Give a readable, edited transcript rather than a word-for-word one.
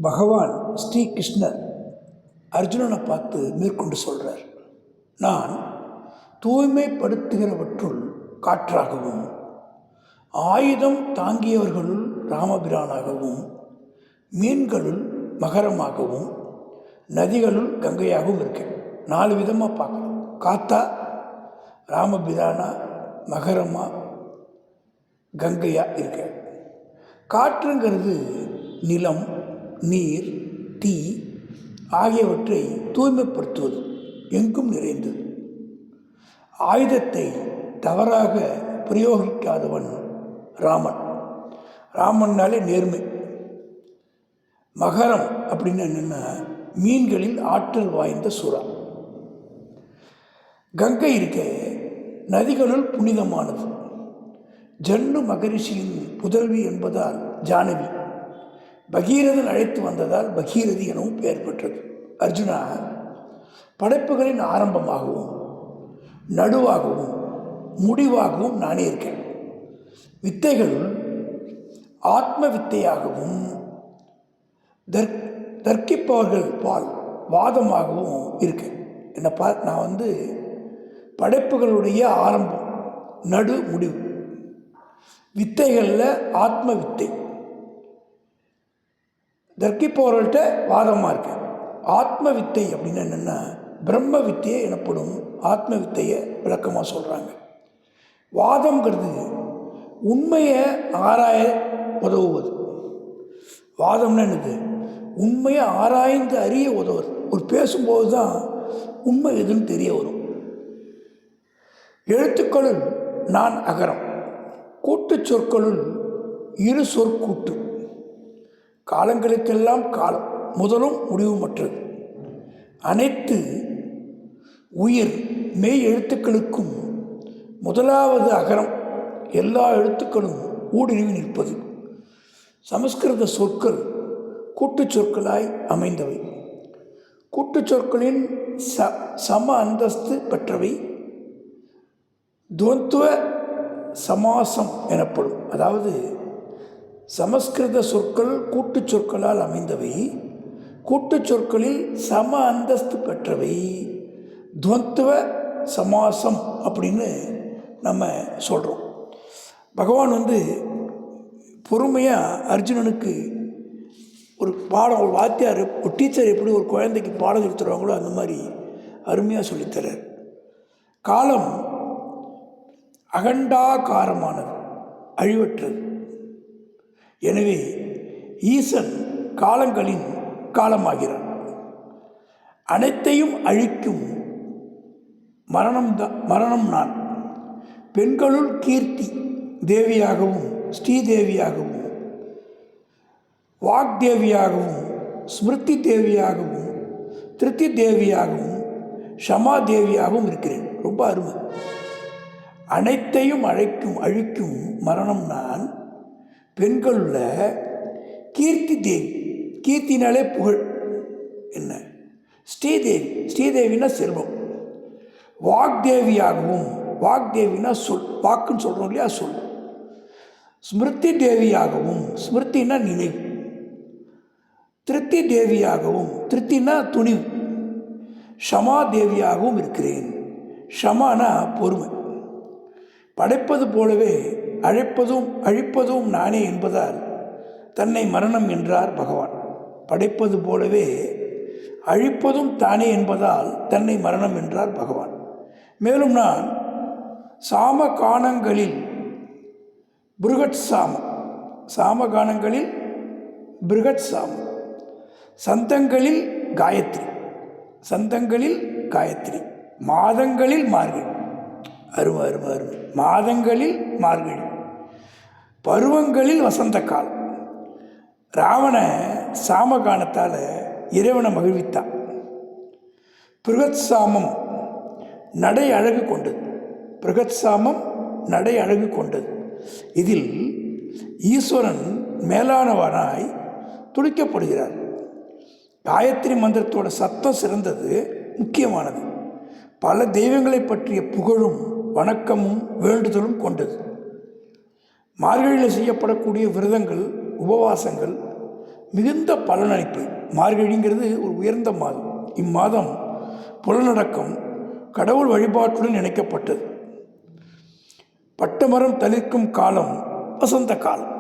பகவான் ஸ்ரீகிருஷ்ணர் அர்ஜுனனை பார்த்து மேற்கொண்டு சொல்கிறார், நான் தூய்மைப்படுத்துகிறவற்றுள் காற்றாகவும் ஆயுதம் தாங்கியவர்களுள் ராமபிரானாகவும் மீன்களுள் மகரமாகவும் நதிகளுள் கங்கையாகவும் இருக்கேன். 4 விதமாக பார்க்கலாம். காத்தா, ராமபிரானா, மகரமா, கங்கையா இருக்கேன். காற்றுங்கிறது நிலம், நீர், தீ ஆகியவற்றை தூய்மைப்படுத்துவது, எங்கும் நிறைந்தது. ஆயுதத்தை தவறாக பிரயோகிக்காதவன் ராமன். ராமன்னாலே நேர்மை. மகரம் அப்படின்னு என்னென்னா மீன்களில் ஆற்றல் வாய்ந்த சுறா. கங்கை இருக்க நதிகளுள் புனிதமானது. ஜன்னு மகரிஷியின் புதல்வி என்பதால் ஜானவி, பகீரதன் அழைத்து வந்ததால் பகீரதி எனவும் பெயர் பெற்றது. அர்ஜுனா, படைப்புகளின் ஆரம்பமாகவும் நடுவாகவும் முடிவாகவும் நானே இருக்கேன். வித்தைகள் ஆத்ம வித்தையாகவும் தர்க்கிப்பவர்கள் பால் வாதமாகவும் இருக்கேன். என்னை நான் படைப்புகளுடைய ஆரம்பம், நடு, முடிவு. வித்தைகளில் ஆத்ம வித்தை, தர்க்கிப்பவர்கள்ட்ட வாதமாக இருக்கேன். ஆத்ம வித்தை அப்படின்னு என்னென்னா பிரம்ம வித்தையை எனப்படும் ஆத்ம வித்தையை விளக்கமாக சொல்கிறாங்க. வாதம்ங்கிறது உண்மையை ஆராய உதவுவது. வாதம்னா என்னது? உண்மையை ஆராய்ந்து அறிய உதவுவது. ஒரு பேசும்போது தான் உண்மை எதுன்னு தெரிய வரும். எழுத்துக்களுள் நான் அகரம், கூட்டு சொற்களுள் இரு சொற்கூட்டு. காலங்களுக்கெல்லாம் காலம், முதலும் முடிவுமற்றது. அனைத்து உயிர் மெய் எழுத்துக்களுக்கும் முதலாவது அகரம். எல்லா எழுத்துக்களும் ஊடுருவி நிற்பது. சமஸ்கிருத சொற்கள் கூட்டு சொற்களாய் அமைந்தவை. கூட்டு சொற்களின் சம அந்தஸ்து பெற்றவை துவந்துவ சமாசம் எனப்படும். அதாவது சமஸ்கிருத சொற்கள் கூட்டு சொற்களால் அமைந்தவை. கூட்டு சொற்களில் சம அந்தஸ்து பெற்றவை துவந்துவ சமாசம் அப்படின்னு நம்ம சொல்கிறோம். பகவான் பொறுமையாக அர்ஜுனனுக்கு ஒரு பாடம், ஒரு வாத்தியார், ஒரு டீச்சர் எப்படி ஒரு குழந்தைக்கு பாடம் எடுத்துருவாங்களோ அந்த மாதிரி அருமையாக சொல்லித்தரார். காலம் அகண்டாகாரமானது, அழிவற்றது. எனவே ஈசன் காலங்களின் காலமாகிறான். அனைத்தையும் அழிக்கும் மரணம் நான். பெண்களுள் கீர்த்தி தேவியாகவும் ஸ்ரீதேவியாகவும் வாக்தேவியாகவும் ஸ்மிருதி தேவியாகவும் திருத்தி தேவியாகவும் ஷமா தேவியாகவும் இருக்கிறேன். ரொம்ப அருமை. அனைத்தையும் அழிக்கும் மரணம் நான். பெண்களுள்ள கீர்த்தி தேவி, கீர்த்தினாலே புகழ். என்ன? ஸ்ரீதேவி, ஸ்ரீதேவினா செல்வம். வாக்தேவியாகவும், வாக்தேவினா சொல், வாக்குன்னு சொல்கிறோம் இல்லையா, சொல். ஸ்மிருதி தேவியாகவும், ஸ்மிருத்தினா நினைவு. திருத்தி தேவியாகவும், திருத்தினா துணிவு. ஷமா தேவியாகவும் இருக்கிறேன். ஷமானா பொறுமை. படைப்பது போலவே அழிப்பதும் நானே என்பதால் தன்னை மரணம் என்றார் பகவான். படைப்பது போலவே அழிப்பதும் தானே என்பதால் தன்னை மரணம் என்றார் பகவான். மேலும் நான் சாமகானங்களில் பிருகட் சாமம், சாமகானங்களில் பிருகட் சாமம், சந்தங்களில் காயத்ரி, சந்தங்களில் காயத்ரி, மாதங்களில் மார்கழி. அருமை அருமை அருமை. மாதங்களில் மார்கழி, பருவங்களில் வசந்த காலம். ராவண சாமகானத்தால் இறைவனை மகிழ்வித்தான். பிருகத் சாமம் நடை அழகு கொண்டது. பிருகத் சாமம் நடை அழகு கொண்டது. இதில் ஈஸ்வரன் மேலானவனாய் துடிக்கப்படுகிறார். காயத்ரி மந்திரத்தோட சத்தம் சிறந்தது, முக்கியமானது. பல தெய்வங்களை பற்றிய புகழும் வணக்கமும் வேண்டுதலும் கொண்டது. மார்கழியில் செய்யப்படக்கூடிய விரதங்கள், உபவாசங்கள், மிகுந்த பலனளிப்பு. மார்கழிங்கிறது ஒரு உயர்ந்த மாதம். இம்மாதம் புலனடக்கம் கடவுள் வழிபாட்டுடன் இணைக்கப்பட்டது. பட்டமரம் தளிர்க்கும் காலம் வசந்த காலம்.